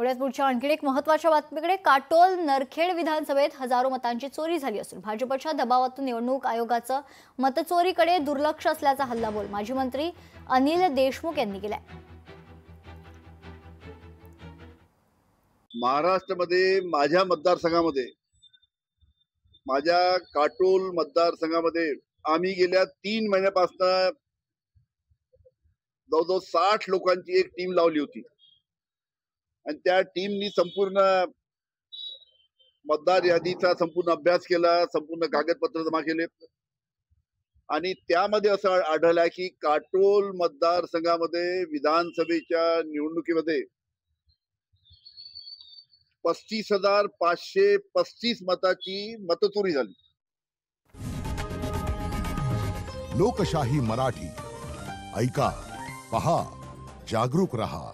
पुढे पुढच्या आणखी एक महत्त्वाच्या बातमीकडे. काटोल नरखेड विधानसभेत हजारो मतांची चोरी झाली असून भाजपच्या दबावातून निवडणूक आयोगाचं मतचोरीकडे दुर्लक्ष असल्याचा हल्लाबोल माजी मंत्री अनिल देशमुख यांनी केलाय. महाराष्ट्रामध्ये माझ्या मतदारसंघामध्ये, माझ्या काटोल मतदारसंघामध्ये आम्ही गेल्या 3 महिन्यापासून जवळजवळ 60 लोकांची एक टीम लावली होती आणि त्या टीमनी संपूर्ण मतदार यादीचा संपूर्ण अभ्यास केला, संपूर्ण कागदपत्र जमा केले आणि त्यामध्ये असं आढळलं की काटोल मतदारसंघामध्ये विधानसभेच्या निवडणुकीमध्ये 35,535 मताची मतचोरी झाली. लोकशाही मराठी ऐका, पहा, जागरूक रहा.